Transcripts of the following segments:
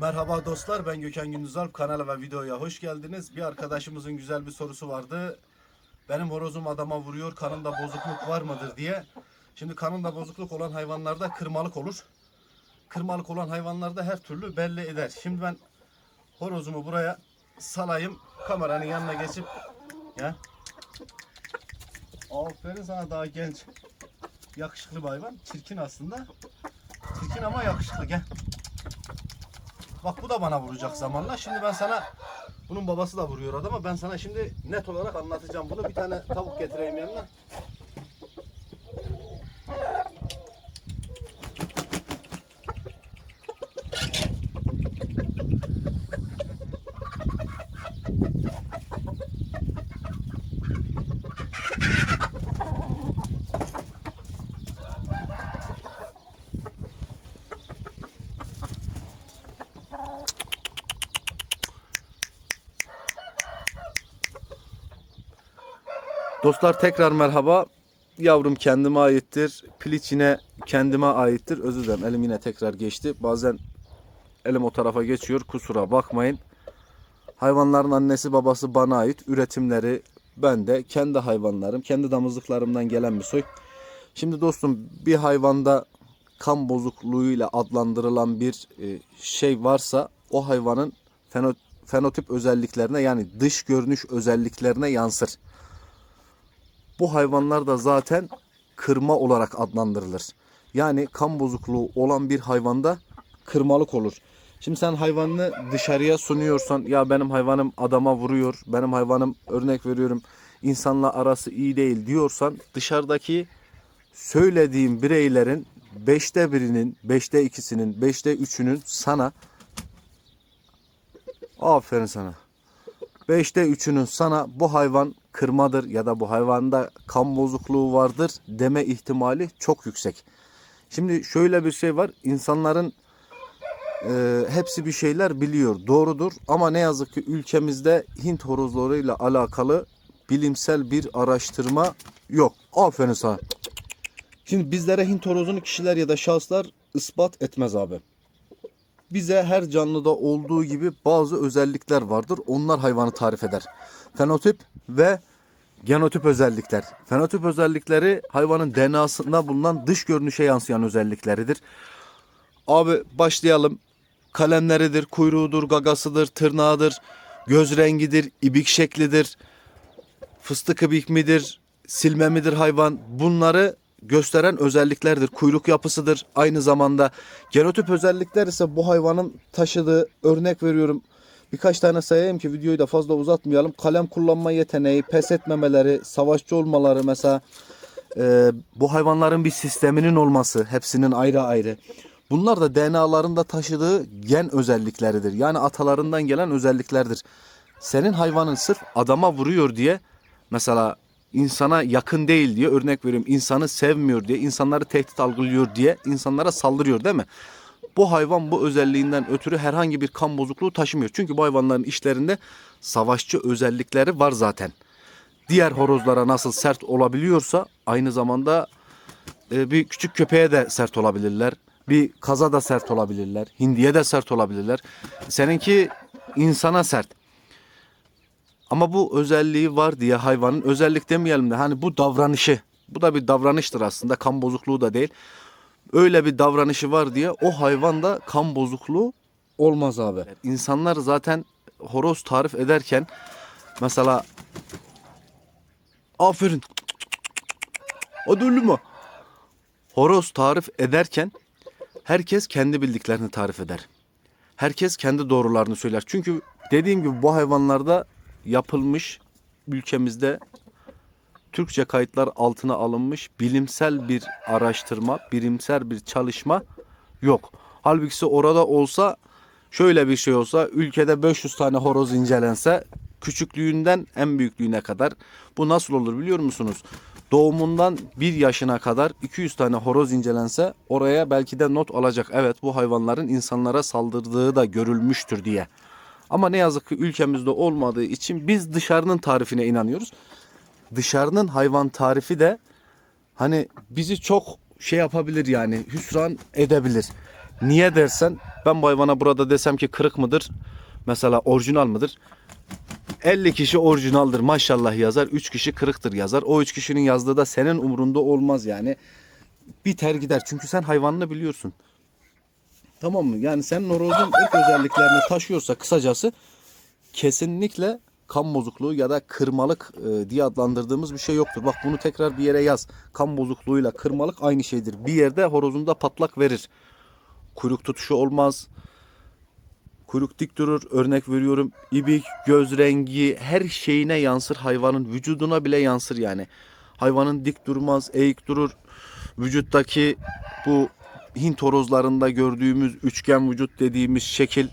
Merhaba dostlar, ben Gökhan Gündüzalp. Kanala ve videoya hoş geldiniz. Bir arkadaşımızın güzel bir sorusu vardı. Benim horozum adama vuruyor, kanında bozukluk var mıdır diye. Şimdi kanında bozukluk olan hayvanlarda kırmalık olur. Kırmalık olan hayvanlarda her türlü belli eder. Şimdi ben horozumu buraya salayım, kameranın yanına geçip ya. Aferin sana, daha genç, yakışıklı bir hayvan. Çirkin aslında. Çirkin ama yakışıklı, gel. Bak bu da bana vuracak zamanla. Şimdi ben sana, bunun babası da vuruyor adama. Ben sana şimdi net olarak anlatacağım bunu. Bir tane tavuk getireyim yanına. Dostlar tekrar merhaba. Yavrum kendime aittir. Piliç yine kendime aittir. Özür dilerim, elim yine tekrar geçti. Bazen elim o tarafa geçiyor. Kusura bakmayın. Hayvanların annesi babası bana ait. Üretimleri bende. Kendi hayvanlarım. Kendi damızlıklarımdan gelen bir soy. Şimdi dostum, bir hayvanda kan bozukluğuyla adlandırılan bir şey varsa o hayvanın fenotip özelliklerine, yani dış görünüş özelliklerine yansır. Bu hayvanlar da zaten kırma olarak adlandırılır. Yani kan bozukluğu olan bir hayvanda kırmalık olur. Şimdi sen hayvanını dışarıya sunuyorsan, ya benim hayvanım adama vuruyor, benim hayvanım, örnek veriyorum, insanla arası iyi değil diyorsan, dışarıdaki söylediğim bireylerin 5'te birinin, 5'te 2'sinin, 5'te 3'ünün sana, aferin sana, 5'te 3'ünün sana bu hayvan kırmadır ya da bu hayvanda kan bozukluğu vardır deme ihtimali çok yüksek. Şimdi şöyle bir şey var. İnsanların hepsi bir şeyler biliyor. Doğrudur. Ama ne yazık ki ülkemizde Hint horozlarıyla alakalı bilimsel bir araştırma yok. Aferin sana. Şimdi bizlere Hint horozunu kişiler ya da şahıslar ispat etmez abi. Bize her canlıda olduğu gibi bazı özellikler vardır. Onlar hayvanı tarif eder. Fenotip ve genotip özellikler. Fenotip özellikleri hayvanın DNA'sında bulunan dış görünüşe yansıyan özellikleridir. Abi başlayalım. Kalemleridir, kuyruğudur, gagasıdır, tırnağıdır, göz rengidir, ibik şeklidir, fıstık ibik midir, silme midir hayvan, bunları gösteren özelliklerdir. Kuyruk yapısıdır. Aynı zamanda genotip özellikler ise bu hayvanın taşıdığı, örnek veriyorum, birkaç tane sayayım ki videoyu da fazla uzatmayalım. Kalem kullanma yeteneği, pes etmemeleri, savaşçı olmaları mesela, bu hayvanların bir sisteminin olması, hepsinin ayrı ayrı. Bunlar da DNA'larında taşıdığı gen özellikleridir. Yani atalarından gelen özelliklerdir. Senin hayvanın sırf adama vuruyor diye, mesela insana yakın değil diye, örnek veriyorum, insanı sevmiyor diye, insanları tehdit algılıyor diye insanlara saldırıyor değil mi? Bu hayvan bu özelliğinden ötürü herhangi bir kan bozukluğu taşımıyor. Çünkü bu hayvanların işlerinde savaşçı özellikleri var zaten. Diğer horozlara nasıl sert olabiliyorsa aynı zamanda bir küçük köpeğe de sert olabilirler. Bir kaza da sert olabilirler. Hindiye de sert olabilirler. Seninki insana sert. Ama bu özelliği var diye hayvanın, özellik demeyelim de hani bu davranışı, bu da bir davranıştır aslında, kan bozukluğu da değil. Öyle bir davranışı var diye o hayvanda kan bozukluğu olmaz abi. İnsanlar zaten horoz tarif ederken mesela, aferin, hadi ölüme. Horoz tarif ederken herkes kendi bildiklerini tarif eder. Herkes kendi doğrularını söyler. Çünkü dediğim gibi bu hayvanlarda yapılmış, ülkemizde Türkçe kayıtlar altına alınmış bilimsel bir araştırma, bilimsel bir çalışma yok. Halbuki orada olsa, şöyle bir şey olsa, ülkede 500 tane horoz incelense, küçüklüğünden en büyüklüğüne kadar, bu nasıl olur biliyor musunuz? Doğumundan 1 yaşına kadar 200 tane horoz incelense, oraya belki de not alacak. Evet, bu hayvanların insanlara saldırdığı da görülmüştür diye. Ama ne yazık ki ülkemizde olmadığı için biz dışarının tarifine inanıyoruz. Dışarının hayvan tarifi de hani bizi çok şey yapabilir, yani hüsran edebilir. Niye dersen, ben bu hayvana burada desem ki kırık mıdır? Mesela orijinal mıdır? 50 kişi orijinaldir maşallah yazar. 3 kişi kırıktır yazar. O 3 kişinin yazdığı da senin umurunda olmaz yani. Biter gider. Çünkü sen hayvanını biliyorsun. Tamam mı? Yani senin horozun ilk özelliklerini taşıyorsa kısacası kesinlikle kan bozukluğu ya da kırmalık diye adlandırdığımız bir şey yoktur. Bak bunu tekrar bir yere yaz. Kan bozukluğuyla kırmalık aynı şeydir. Bir yerde horozunda patlak verir. Kuyruk tutuşu olmaz. Kuyruk dik durur. Örnek veriyorum. İbik, göz rengi her şeyine yansır. Hayvanın vücuduna bile yansır yani. Hayvanın dik durmaz, eğik durur. Vücuttaki bu Hint horozlarında gördüğümüz üçgen vücut dediğimiz şekil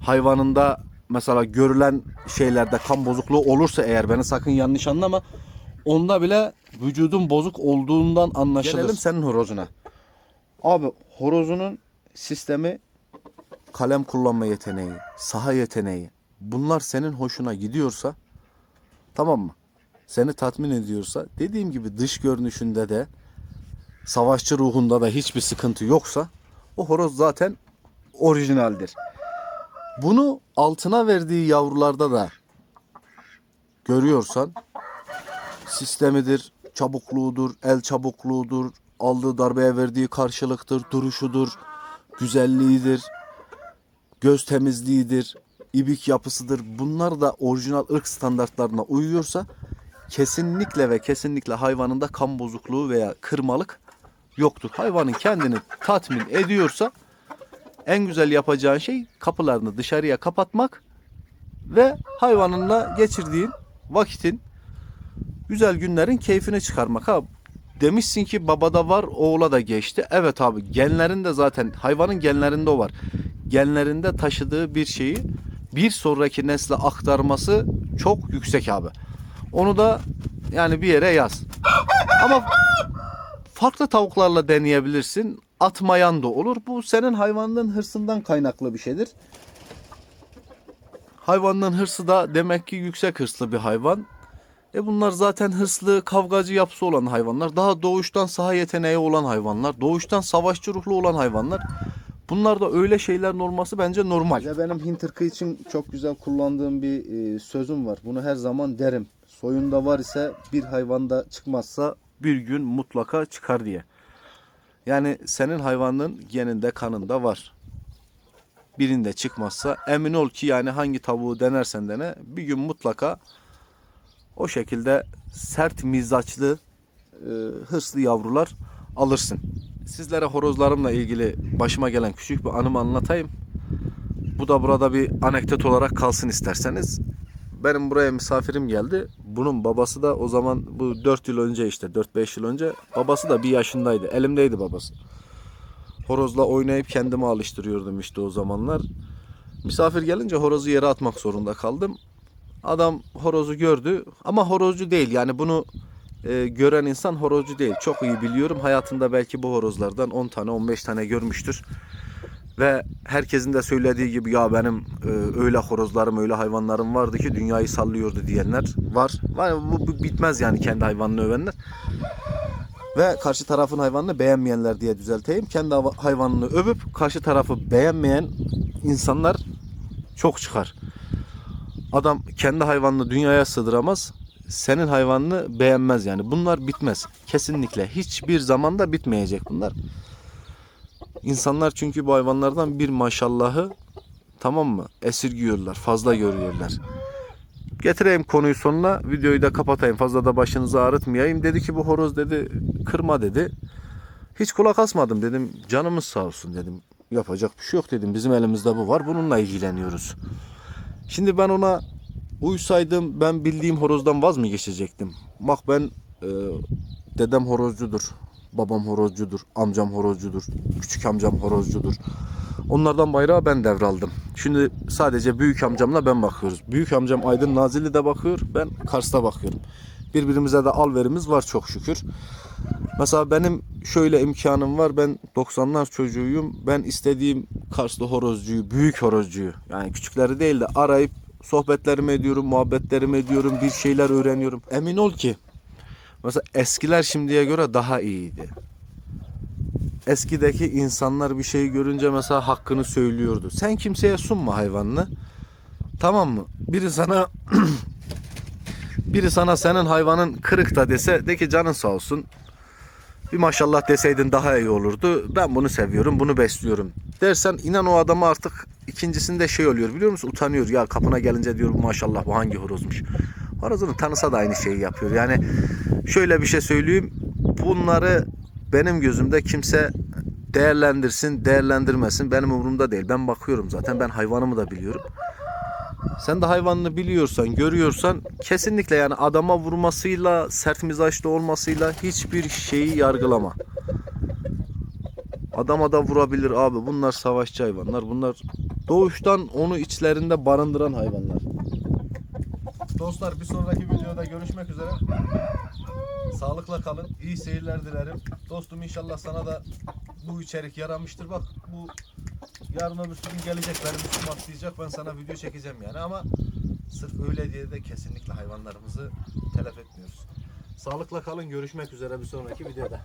hayvanında mesela görülen şeylerde kan bozukluğu olursa eğer, beni sakın yanlış anlama, onda bile vücudun bozuk olduğundan anlaşılır. Gelelim senin horozuna. Abi horozunun sistemi, kalem kullanma yeteneği, saha yeteneği, bunlar senin hoşuna gidiyorsa, tamam mı? Seni tatmin ediyorsa, dediğim gibi dış görünüşünde de savaşçı ruhunda da hiçbir sıkıntı yoksa o horoz zaten orijinaldir. Bunu altına verdiği yavrularda da görüyorsan, sistemidir, çabukluğudur, el çabukluğudur, aldığı darbeye verdiği karşılıktır, duruşudur, güzelliğidir, göz temizliğidir, ibik yapısıdır. Bunlar da orijinal ırk standartlarına uyuyorsa kesinlikle ve kesinlikle hayvanında kan bozukluğu veya kırmalık yoktur. Hayvanın kendini tatmin ediyorsa en güzel yapacağın şey kapılarını dışarıya kapatmak ve hayvanınla geçirdiğin vakitin, güzel günlerin keyfini çıkarmak. Ha, demişsin ki babada var, oğula da geçti. Evet abi, genlerinde zaten, hayvanın genlerinde o var. Genlerinde taşıdığı bir şeyi bir sonraki nesle aktarması çok yüksek abi. Onu da yani bir yere yaz. Ama farklı tavuklarla deneyebilirsin. Atmayan da olur. Bu senin hayvanın hırsından kaynaklı bir şeydir. Hayvanın hırsı da demek ki yüksek hırslı bir hayvan. Bunlar zaten hırslı, kavgacı yapısı olan hayvanlar. Daha doğuştan saha yeteneği olan hayvanlar. Doğuştan savaşçı ruhlu olan hayvanlar. Bunlar da öyle şeylerin olması bence normal. Ya benim Hint ırkı için çok güzel kullandığım bir sözüm var. Bunu her zaman derim. Soyunda var ise bir hayvanda çıkmazsa bir gün mutlaka çıkar diye. Yani senin hayvanın geninde, kanında var. Birinde çıkmazsa emin ol ki yani hangi tavuğu denersen dene bir gün mutlaka o şekilde sert mizaçlı, hırslı yavrular alırsın. Sizlere horozlarımla ilgili başıma gelen küçük bir anımı anlatayım. Bu da burada bir anekdot olarak kalsın isterseniz. Benim buraya misafirim geldi. Bunun babası da o zaman, bu 4 yıl önce, işte 4-5 yıl önce, babası da 1 yaşındaydı. Elimdeydi babası. Horozla oynayıp kendimi alıştırıyordum işte o zamanlar. Misafir gelince horozu yere atmak zorunda kaldım. Adam horozu gördü ama horozcu değil. Yani bunu gören insan horozcu değil. Çok iyi biliyorum. Hayatında belki bu horozlardan 10 tane 15 tane görmüştür. Ve herkesin de söylediği gibi ya benim öyle horozlarım, öyle hayvanlarım vardı ki dünyayı sallıyordu diyenler var. Bu bitmez yani, kendi hayvanını övenler. Ve karşı tarafın hayvanını beğenmeyenler diye düzelteyim. Kendi hayvanını övüp karşı tarafı beğenmeyen insanlar çok çıkar. Adam kendi hayvanını dünyaya sığdıramaz. Senin hayvanını beğenmez yani. Bunlar bitmez. Kesinlikle. Hiçbir zaman da bitmeyecek bunlar. İnsanlar çünkü bu hayvanlardan bir maşallahı, tamam mı, esirgiyorlar. Fazla görüyorlar. Getireyim konuyu sonuna. Videoyu da kapatayım. Fazla da başınızı ağrıtmayayım. Dedi ki bu horoz dedi kırma dedi. Hiç kulak asmadım dedim. Canımız sağ olsun dedim. Yapacak bir şey yok dedim. Bizim elimizde bu var. Bununla ilgileniyoruz. Şimdi ben ona uysaydım ben bildiğim horozdan vaz mı geçecektim? Bak ben dedem horozcudur. Babam horozcudur. Amcam horozcudur. Küçük amcam horozcudur. Onlardan bayrağı ben devraldım. Şimdi sadece büyük amcamla ben bakıyoruz. Büyük amcam Aydın Nazilli'de bakıyor. Ben Kars'ta bakıyorum. Birbirimize de alverimiz var çok şükür. Mesela benim şöyle imkanım var. Ben 90'lar çocuğuyum. Ben istediğim Karslı horozcuyu, büyük horozcuyu, yani küçükleri değil de arayıp sohbetlerimi ediyorum, muhabbetlerimi ediyorum, bir şeyler öğreniyorum. Emin ol ki mesela eskiler şimdiye göre daha iyiydi. eskideki insanlar bir şey görünce mesela hakkını söylüyordu. Sen kimseye sunma hayvanını. Tamam mı? Biri sana senin hayvanın kırık da dese, de ki canın sağ olsun. Bir maşallah deseydin daha iyi olurdu. Ben bunu seviyorum, bunu besliyorum dersen, inan o adamı artık ikincisinde şey oluyor biliyor musun? Utanıyor. Ya kapına gelince diyor bu maşallah bu hangi horozmuş. Horozunu tanısa da aynı şeyi yapıyor. Yani şöyle bir şey söyleyeyim. Bunları benim gözümde kimse değerlendirsin, değerlendirmesin. Benim umurumda değil. Ben bakıyorum zaten. Ben hayvanımı da biliyorum. Sen de hayvanını biliyorsan, görüyorsan kesinlikle yani adama vurmasıyla, sert mizaçlı olmasıyla hiçbir şeyi yargılama. Adama da vurabilir abi. Bunlar savaşçı hayvanlar. Bunlar doğuştan onu içlerinde barındıran hayvanlar. Dostlar bir sonraki videoda görüşmek üzere. Sağlıkla kalın. İyi seyirler dilerim. Dostum inşallah sana da bu içerik yaramıştır. Bak bu yarın öbür gün gelecek benim üstüme atlayacak. Ben sana video çekeceğim yani ama sırf öyle diye de kesinlikle hayvanlarımızı telef etmiyoruz. Sağlıkla kalın. Görüşmek üzere bir sonraki videoda.